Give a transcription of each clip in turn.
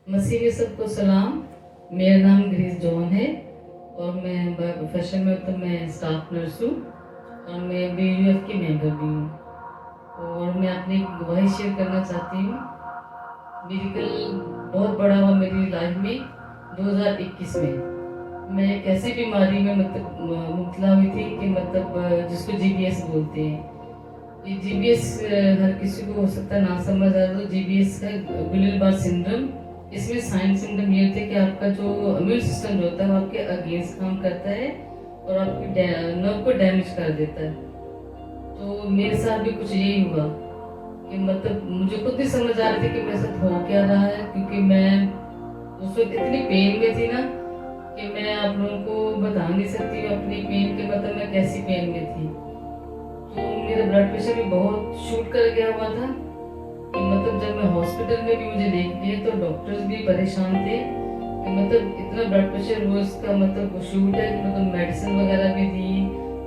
मसीह में सबको सलाम। मेरा नाम ग्रेस जॉन है और मैं प्रोफेशन में तो मैं स्टाफ नर्स हूँ और मैं BUF की मेंबर भी हूँ। और मैं अपनी एक गवाही शेयर करना चाहती हूँ। मेडिकल बहुत बड़ा हुआ मेरी लाइफ में 2021 में। मैं एक ऐसी बीमारी में मुब्तला हुई थी कि जिसको GBS बोलते हैं। ये GBS हर किसी को हो सकता है ना समझ आ तो GBS है गुलिलबार सिंड्रोम। इसमें साइन सिम्टम ये होते हैं कि आपका जो इम्यून सिस्टम जो होता है वो आपके अगेंस्ट काम करता है और आपकी नर्व को डैमेज कर देता है। तो मेरे साथ भी कुछ यही हुआ कि मुझे खुद नहीं समझ आ रही थी कि मेरे साथ हो क्या रहा है, क्योंकि मैं उस वक्त इतनी पेन में थी ना कि मैं आप लोगों को बता नहीं सकती अपनी पेन के मैं कैसी पेन में थी। तो मेरा ब्लड प्रेशर भी बहुत शूट कर गया हुआ था कि जब मैं हॉस्पिटल में भी मुझे देख लिए तो डॉक्टर्स भी परेशान थे कि इतना ब्लड प्रेशर वो इसका वो शूट है कि मेडिसिन वगैरह भी दी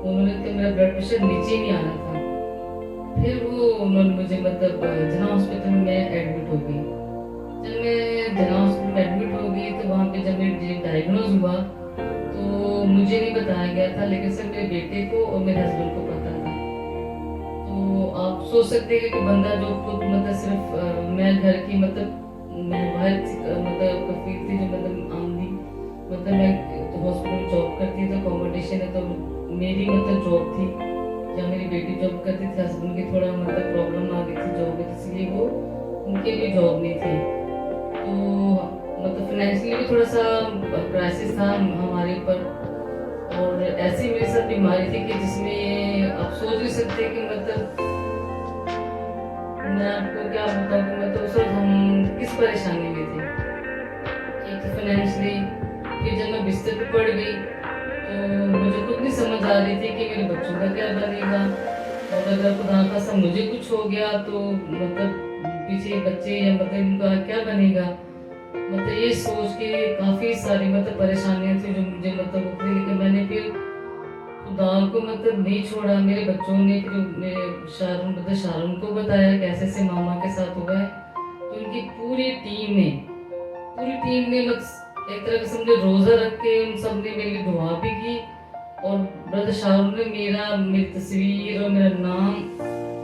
उन्होंने, तो मेरा ब्लड प्रेशर नीचे नहीं आ रहा था। फिर वो उन्होंने मुझे जना हॉस्पिटल में मैं एडमिट हो गई। जब मैं जना हॉस्पिटल में एडमिट हो गई तो वहाँ पे जब मेरे डायग्नोज हुआ तो मुझे नहीं बताया गया था, लेकिन सिर्फ मेरे बेटे को और मेरे हस्बैंड को पता था। तो आप सोच सकते हैं कि बंदा जो खुद सिर्फ मैं घर की मैं बाहर कफील थी जो आमदी मैं तो हॉस्पिटल जॉब करती तो अकोमोडेशन है तो मेरी जॉब थी जहाँ मेरी बेटी जॉब करती थी। हस्बैंड की थोड़ा प्रॉब्लम आ गई थी जॉब में, इसलिए वो उनके लिए जॉब नहीं थी। तो फाइनेंशियली भी थोड़ा सा क्राइसिस था हमारे ऊपर। और ऐसी मेरे साथ बीमारी थी कि जिसमें आप सोच नहीं सकते कि मैं आपको क्या बताऊँ कि उस वक्त हम किस परेशानी में थे। एक तो फाइनेंशियली, फिर जब मैं बिस्तर पे पड़ गई तो मुझे खुद नहीं समझ आ रही थी कि मेरे बच्चों का क्या बनेगा, और अगर खुदा का सब मुझे कुछ हो गया तो पीछे बच्चे या इनका क्या बनेगा। ये सोच के काफ़ी सारी परेशानियां थी जो मुझे उठने, लेकिन मैंने फिर खुदा को नहीं छोड़ा। मेरे बच्चों ने फिर मेरे शारून को बताया कैसे से मामा के साथ हुआ है। तो उनकी पूरी टीम ने एक तरह से समझे रोजा रख के उन सब ने मेरे लिए दुआ भी की, और ब्रदर शारून ने मेरी तस्वीर और मेरा नाम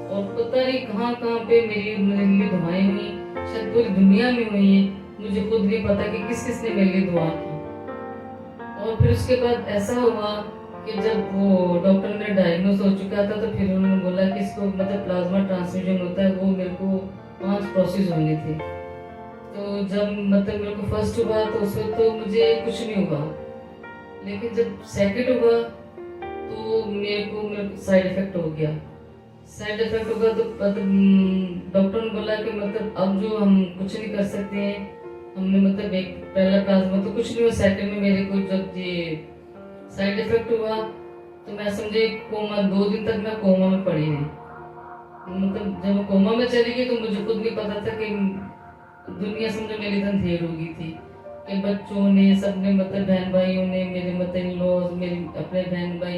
और पता नहीं कहाँ कहाँ पे मेरे लिए दुआएं हुई, शायद पूरी दुनिया में हुई है, मुझे खुद नहीं पता कि किस किस ने मेरे लिए दुआ की। और फिर उसके बाद ऐसा हुआ कि जब वो डॉक्टर ने डायग्नोज हो चुका था तो फिर उन्होंने बोला कि इसको प्लाज्मा ट्रांसफ्यूजन होता है, वो मेरे को 5 प्रोसेस होने थे। तो जब मेरे को फर्स्ट हुआ तो उस वक्त तो मुझे कुछ नहीं हुआ, लेकिन जब सेकंड हुआ तो मेरे को साइड इफेक्ट हो गया। साइड इफेक्ट होगा तो डॉक्टर ने बोला कि अब जो हम कुछ नहीं कर सकते हैं। हमने एक पहला प्लाज्मा तो कुछ नहीं हुआ, सेकंड में मेरे को जब ये साइड इफेक्ट हुआ तो मैं समझे कोमा, 2 दिन तक मैं कोमा में पड़ी रही। जब मैं कोमा में चली गई तो मुझे खुद नहीं पता था कि दुनिया समझो मेरी अंधेर हो गई थी कि बच्चों ने सबने बहन भाइयों ने मेरे इन-लॉज, मेरे अपने बहन भाई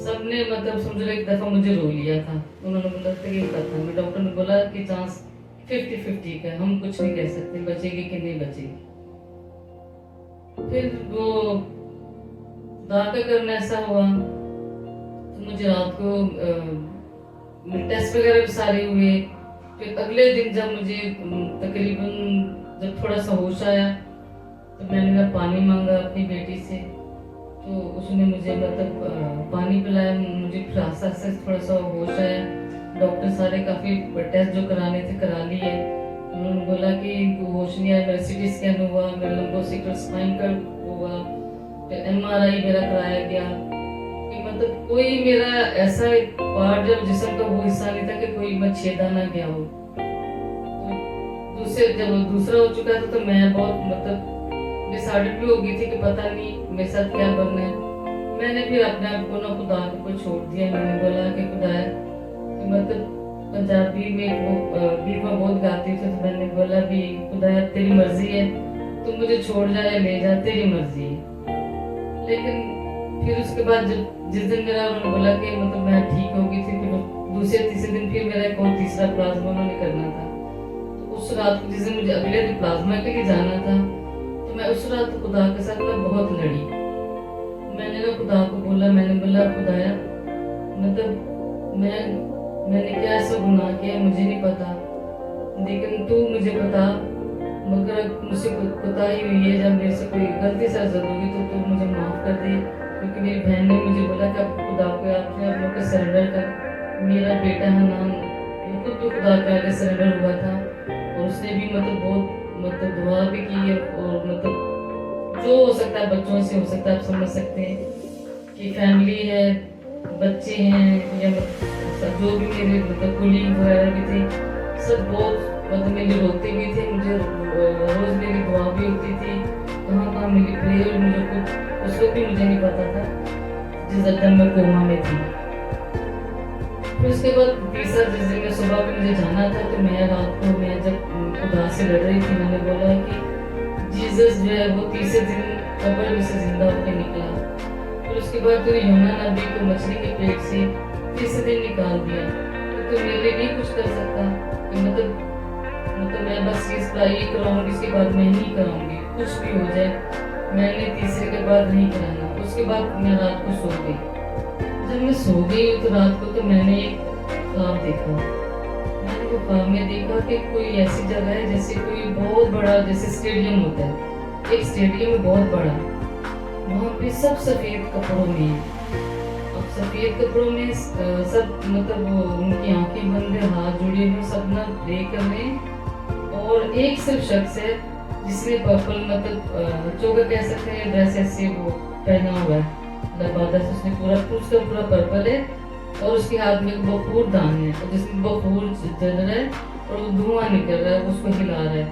सबने समझो एक दफा मुझे रो लिया था। उन्होंने बोला था कि पता मैं डॉक्टर ने बोला कि चांस 50-50 का, हम कुछ नहीं कह सकते बचेगी कि नहीं बचेगी। फिर वो दाखिल करना ऐसा हुआ तो मुझे रात को टेस्ट वगैरह भी सारे हुए। फिर अगले दिन जब मुझे तकरीबन जब थोड़ा सा होश आया तो मैंने पानी मांगा अपनी बेटी से, तो उसने मुझे पानी पिलाया। मुझे फिर आस्ता आस्ता थोड़ा सा होश आया। डॉक्टर सारे काफ़ी टेस्ट जो कराने थे करा लिए। उन्होंने बोला कि होश नहीं आया। मेरा CT स्कैन हुआ, मेरा लंबोसिकल स्पाइन का हुआ, फिर MRI मेरा कराया गया कि कोई मेरा ऐसा पार्ट जब जिस्म का वो हिस्सा नहीं था कि कोई मैं छेदा ना गया हो। तो जब दूसरा हो चुका था तो मैं बहुत डिसाइडेड भी हो गई थी कि पता नहीं मेरे साथ क्या करना है। मैंने फिर अपने आप को ना खुदा को छोड़ दिया। मैंने बोला कि खुदा कि पंजाबी में वो भी मैं बहुत गाती थी, तो मैंने बोला भी खुदा तेरी मर्जी है, तू मुझे छोड़ जा या ले जा, तेरी मर्जी है। लेकिन फिर उसके बाद जिस दिन मेरा उन्होंने बोला कि मैं ठीक हो गई थी, फिर दूसरे तीसरे दिन फिर मेरा एक और तीसरा प्लाज्मा उन्होंने करना था। तो उस रात को जिस दिन मुझे अगले दिन प्लाज्मा के लिए जाना था, तो मैं उस रात खुदा के साथ ना बहुत लड़ी। मैंने ना खुदा को बोला, मैंने बोला खुदाया मतलब मैंने क्या ऐसा गुनाह किया मुझे नहीं पता, लेकिन तू मुझे बता, मगर मुझसे पता ही हुई है जब मेरे से कोई गलती से हरकत होगी तो तू मुझे माफ़ कर दे। क्योंकि मेरी बहन ने मुझे बोला कि आप खुदा को आपने आप लोग को सरेंडर कर, मेरा बेटा है नाम बिल्कुल तो खुदा के आगे सरेंडर हुआ था, और उसने भी बहुत दुआ भी की, और जो हो सकता है बच्चों से हो सकता है, आप समझ सकते हैं कि फैमिली है, बच्चे हैं, या जो भी मेरे कुलीग वगैरह भी थे, सब बहुत मेरे रोते भी थे, मुझे रोज मेरी दुआ भी होती थी, कहाँ मेरी प्रेयर, मुझे कुछ उस वक्त भी मुझे नहीं पता था जिस दिन मैं कोमा में थी। फिर उसके बाद तीसरा जिस दिन सुबह में मुझे जाना था, तो मैं रात को मैं जब खुदा से लड़ रही थी, मैंने बोला कि जीसस जो है वो तीसरे दिन कब्र में से जिंदा होकर निकला। फिर उसके बाद तो यूहन्ना नबी को मछली के पेट से तीसरे दिन निकाल दिया, तो मेरे लिए नहीं कुछ कर सकता कि मतलब मैं बस ये कराऊंगी, इसके बाद मैं नहीं कराऊंगी, कुछ भी हो जाए मैंने तीसरे के बाद नहीं कराना। उसके बाद मैं रात को सो गई। जब मैं सो गई तो रात को तो मैंने एक ख्वाब देखा। मैंने वो ख्वाब में देखा कि कोई ऐसी जगह है जैसे कोई बहुत बड़ा, जैसे स्टेडियम होता है, एक स्टेडियम है बहुत बड़ा, वहाँ पे सब सफ़ेद कपड़ों में है। अब सफ़ेद कपड़ों में सब वो उनकी आंखें बंद है, हाथ जुड़े हुए, सब ना प्रे कर रहे हैं, और एक सिर्फ शख्स है जिसने पर्पल चोगा कह सकते हैं ड्रेस ऐसे वो पहना हुआ है, लबादा से उसने पूरा पर्पल है, और उसके हाथ में बखूर दान है, और जिसमें बखूर जल रहा है और धुआं निकल रहा है, उसको हिला रहा है।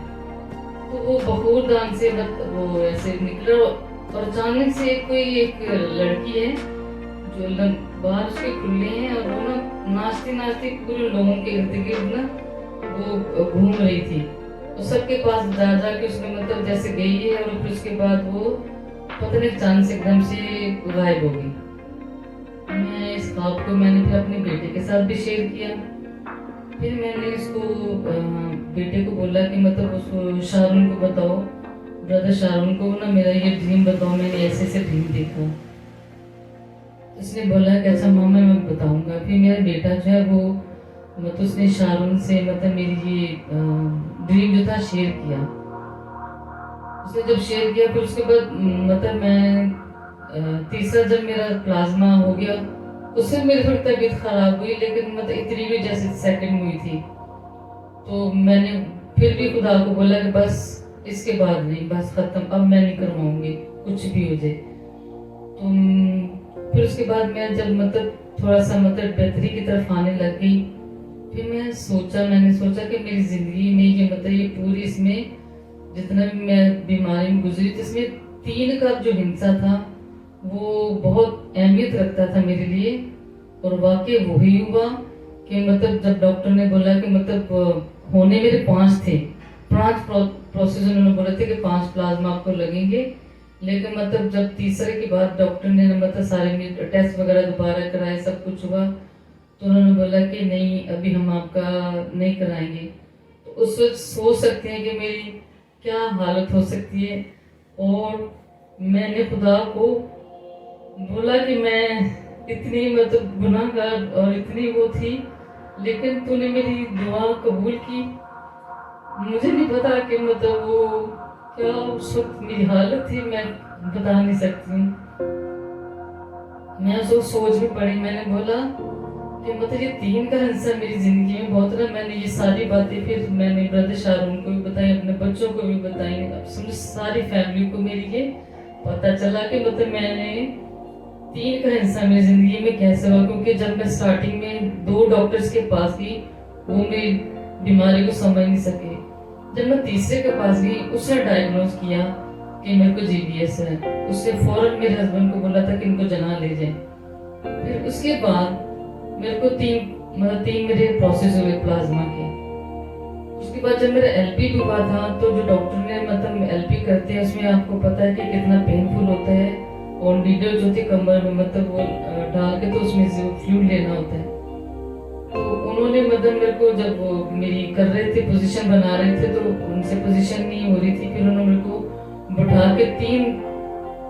तो वो बखूर दान से वो ऐसे निकला, और अचानक से कोई एक लड़की है जो बाहर उसके खुले हैं, और वो ना नाचती नाचती पूरे लोगों के इर्द गिर्द ना वो घूम रही थी, तो सबके पास जा के उसने जैसे गई है, और फिर उसके बाद वो पता नहीं चांद से एकदम से गायब हो गई। मैं इस ख्वाब को मैंने फिर अपने बेटे के साथ भी शेयर किया। फिर मैंने इसको बेटे को बोला कि उसको शारून को बताओ, ब्रदर शारून को ना मेरा ये ड्रीम बताओ, मैंने ऐसे ड्रीम देखा। उसने बोला कि अच्छा मामा मैं बताऊंगा। फिर मेरा बेटा जो है वो उसने शारून से मेरी ये ड्रीम जो था शेयर किया। उसने जब शेयर किया, फिर उसके बाद मैं तीसरा जब मेरा प्लाज्मा हो गया, उससे मेरी थोड़ी तबीयत खराब हुई, लेकिन इतनी भी जैसे सेकंड हुई थी, तो मैंने फिर भी खुदा को बोला कि बस इसके बाद नहीं, बस खत्म, अब मैं नहीं करवाऊंगी कुछ भी हो जाए। तो फिर उसके बाद मैं जब थोड़ा सा बेहतरी की तरफ आने लग गई, फिर मैंने सोचा कि मेरी जिंदगी में ये पूरी इसमें जितना भी मैं बीमारी में गुजरी, जिसमें 3 का जो हिंसा था वो बहुत अहमियत रखता था मेरे लिए। और वाकई वही हुआ कि जब डॉक्टर ने बोला कि होने मेरे 5 थे, 5 प्रोसेस उन्होंने बोले थे कि 5 प्लाज्मा आपको लगेंगे, लेकिन जब तीसरे के बाद डॉक्टर ने सारे टेस्ट वगैरह दोबारा कराए, सब कुछ हुआ, तो उन्होंने बोला कि नहीं अभी हम आपका नहीं कराएंगे। तो उस वक्त सोच सकते हैं कि मेरी क्या हालत हो सकती है। और मैंने खुदा को बोला कि मैं इतनी गुनाहगार और इतनी वो थी, लेकिन तूने मेरी दुआ कबूल की। मुझे नहीं पता कि वो क्या उस वक्त मेरी हालत थी, मैं बता नहीं सकती हूँ। मैं उसको सोच भी पड़ी, मैंने बोला कि ये 3 का हिस्सा मेरी जिंदगी में बहुत रहा। मैंने ये सारी बातें फिर मैंने ब्रदर शारून को भी बताई, अपने बच्चों को भी बताई, समझ सारी फैमिली को मेरी ये पता चला कि मैंने 3 का हिस्सा मेरी जिंदगी में कैसे हुआ। क्योंकि जब मैं स्टार्टिंग में 2 डॉक्टर्स के पास गई, वो मेरी बीमारी को समझ नहीं सके। जब मैं तीसरे के पास गई, उसने डायग्नोज किया कि मेरे को GBS है। उसने फौरन मेरे हस्बैंड को बोला था कि इनको जना ले जाए। फिर उसके बाद मेरे को 3 मेरे प्रोसेस हुए प्लाज्मा के। उसके बाद जब मेरा LP भी हुआ था, तो जो डॉक्टर ने LP करते हैं, उसमें आपको पता है कि कितना पेनफुल होता है, और नीडल जो थी कमर में वो डाल के, तो उसमें फ्लूइड लेना होता है। तो उन्होंने मतलब मेरे को जब वो मेरी कर रहे थे, पोजीशन बना रहे थे, तो उनसे पोजीशन नहीं हो रही थी। फिर उन्होंने मेरे को बैठा के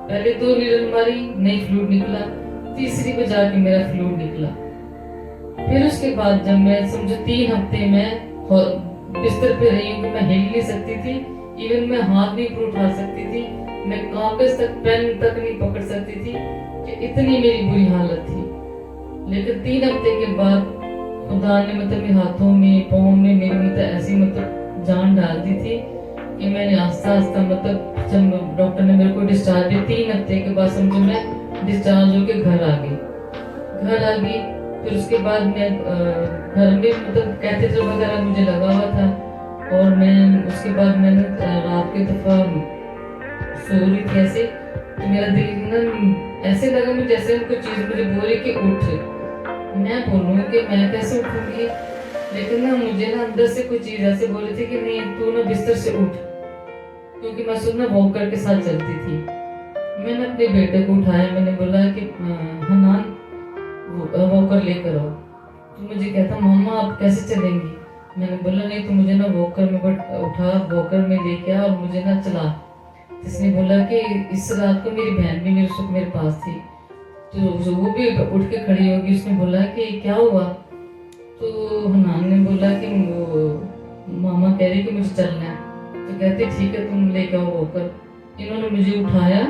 पहले 2 नीडल मारी, नहीं फ्लूइड निकला, तीसरी पे जाके मेरा फ्लूइड निकला। फिर उसके बाद जब मैं समझो 3 हफ्ते में बिस्तर पे रही हूँ कि मैं हिल नहीं सकती थी, इवन मैं हाथ नहीं ऊपर उठा सकती थी, मैं कागज तक पेन तक नहीं पकड़ सकती थी, कि इतनी मेरी बुरी हालत थी। लेकिन 3 हफ्ते के बाद खुदा ने मतलब मेरे हाथों में पाँव में मेरे मतलब ऐसी मतलब जान डाल दी थी कि मैंने आस्ता आस्ता मतलब जब डॉक्टर ने मेरे को डिस्चार्ज दिया 3 हफ्ते के बाद समझो मैं डिस्चार्ज होके घर आ गई। फिर उसके बाद मैं घर में मतलब कैथेटर वगैरह मुझे लगा हुआ था, और मैं उसके बाद मैंने रात के दफा सो रही थी ऐसे, तो मेरा दिल ना ऐसे लगा मुझे जैसे कोई चीज मुझे बोल रही कि उठ। मैं बोलूँ कि मैं कैसे उठूंगी, लेकिन ना मुझे ना अंदर से कोई चीज ऐसे बोल रही थी कि नहीं तू ना बिस्तर से उठ, क्योंकि मैं सुन ना वॉकर के साथ चलती थी। मैंने अपने बेटे को उठाया, मैंने बोला कि हनान वॉकर लेकर आओ। तो मुझे कहता मम्मा आप कैसे चलेंगी। मैंने बोला नहीं तो मुझे ना वॉकर में उठा, वॉकर में लेके आ और मुझे ना चला। इसने बोला कि इस रात को मेरी बहन भी मेरे पास थी, तो वो भी उठ के खड़ी होगी। उसने बोला कि क्या हुआ, तो हनान ने बोला कि वो मामा कह रही कि मुझे चलना है। तो कहते ठीक है तुम लेके आओ वॉकर। इन्होंने मुझे उठाया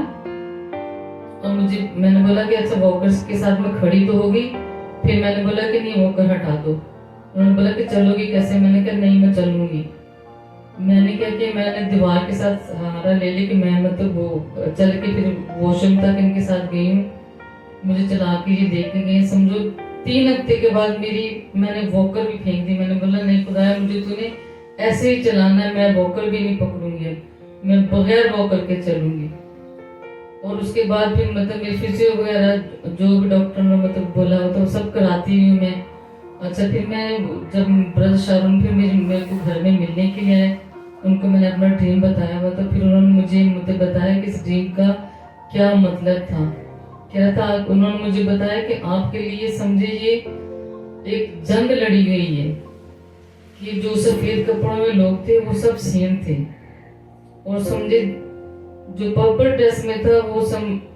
और मैंने बोला कि अच्छा वॉकर के साथ मैं खड़ी तो होगी। फिर मैंने बोला कि नहीं वॉकर हटा दो। उन्होंने बोला कि चलोगी कैसे, मैंने कहा नहीं मैं चलूंगी। मैंने क्या कि मैंने दीवार के साथ सहारा ले लिया कि मैं मतलब वो चल के फिर वॉशरूम तक इनके साथ गई हूँ। मुझे चला के ये देख के गए। समझो 3 हफ्ते के बाद मैंने वॉकर भी फेंक दी। मैंने बोला नहीं खुदाया मुझे तूने ऐसे ही चलाना है, मैं वॉकर भी नहीं पकड़ूंगी, मैं बगैर वॉकर के चलूंगी। और उसके बाद फिर मतलब मेरी फिजियो वगैरह जो भी डॉक्टर ने मतलब बोला हो तो सब कराती हूँ मैं। अच्छा फिर मैं जब ब्रदर शारून फिर मेरे को घर में मिलने के लिए आए, उनको मैंने अपना ड्रीम बताया हुआ, तो फिर उन्होंने मुझे मतलब बताया कि इस ड्रीम का क्या मतलब था। क्या था उन्होंने मुझे बताया कि आपके लिए समझे ये एक जंग लड़ी गई है कि जो सफेद कपड़ों में लोग थे वो सब सेम थे, और समझे जो पर्पल ड्रेस में था वो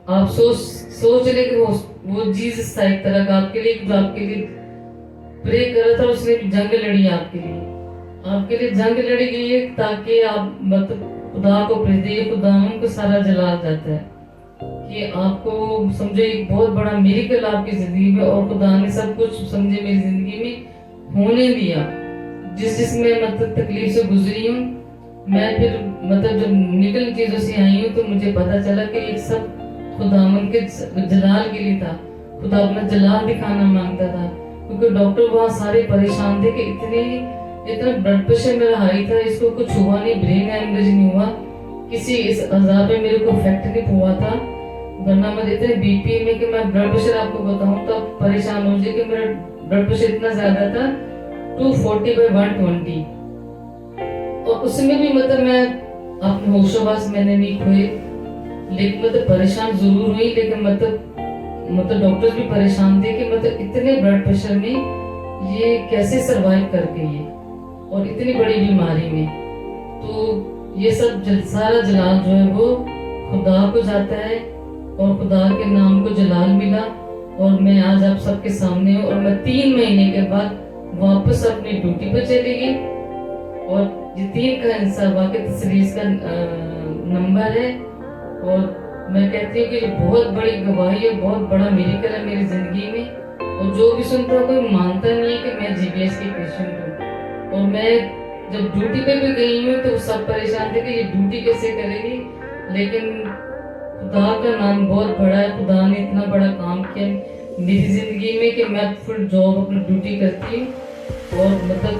आप सोच ले कि वो जीसस था एक तरह का आपके लिए, जो आपके लिए प्रे कर रहा था। उसने जंग लड़ी आपके लिए जंग लड़ी गई है ताकि आप मतलब खुदा को प्रेज दिए। खुदा को सारा जलाल जाता है कि आपको समझे एक बहुत बड़ा मिरेकल आपकी जिंदगी में, और खुदा ने सब कुछ समझे मेरी जिंदगी में होने दिया। जिसमें मतलब तकलीफ से गुजरी हूँ मैं, फिर मतलब जब निकल चीजों से आई हूँ तो मुझे पता चला कि ये सब खुदावन के जलाल के लिए था। खुदा अपना जलाल दिखाना मांगता था, क्योंकि डॉक्टर वहाँ सारे परेशान थे कि इतना ब्लड प्रेशर मेरा हाई था, इसको कुछ हुआ नहीं, ब्रेन हेमरेज नहीं हुआ, किसी इस अज़ाब में मेरे को इफेक्ट नहीं हुआ था। वरना मैं इतने बीपी में कि मैं ब्लड प्रेशर आपको बताऊं तो आप परेशान हो जाए कि मेरा ब्लड प्रेशर इतना ज्यादा था 240/120, और उसमें भी मतलब मैं अपने होशोबास मैंने नहीं खोए, लेकिन मतलब परेशान जरूर हुई। लेकिन मतलब डॉक्टर्स भी परेशान थे कि मतलब इतने ब्लड प्रेशर में ये कैसे सरवाइव कर गई है, और इतनी बड़ी बीमारी में। तो ये सब सारा जलाल जो है वो खुदा को जाता है, और खुदा के नाम को जलाल मिला। और मैं आज आप सबके सामने हूँ, और मैं 3 महीने के बाद वापस अपनी ड्यूटी पर चली गई। और ये 3 का हिस्सा वाकई तसलीस का नंबर है, और मैं कहती हूँ कि बहुत बड़ी गवाही है, बहुत बड़ा मिरेकल है मेरी जिंदगी में। और जो भी सुनता है कोई मानता नहीं है कि मैं जीबीएस की पेशेंट हूँ। और मैं जब ड्यूटी पे भी गई हूँ तो सब परेशान थे कि ये ड्यूटी कैसे करेगी, लेकिन खुदा का नाम बहुत बड़ा है। खुदा ने इतना बड़ा काम किया मेरी जिंदगी में कि मैं फुल जॉब अपनी ड्यूटी करती हूँ, और मतलब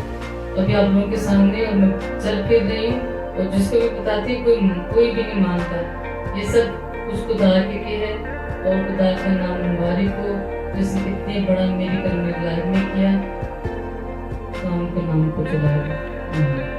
अभी आप लोगों के सामने और मैं चल फिर रही हूँ, और जिसको भी बताती कोई भी नहीं मानता। ये सब उस खुदा के लिए है, और खुदा का नाम मुबारक हो जिसने इतने बड़ा मेरी मेरी लाइफ में किया, काम के नाम को चलाया।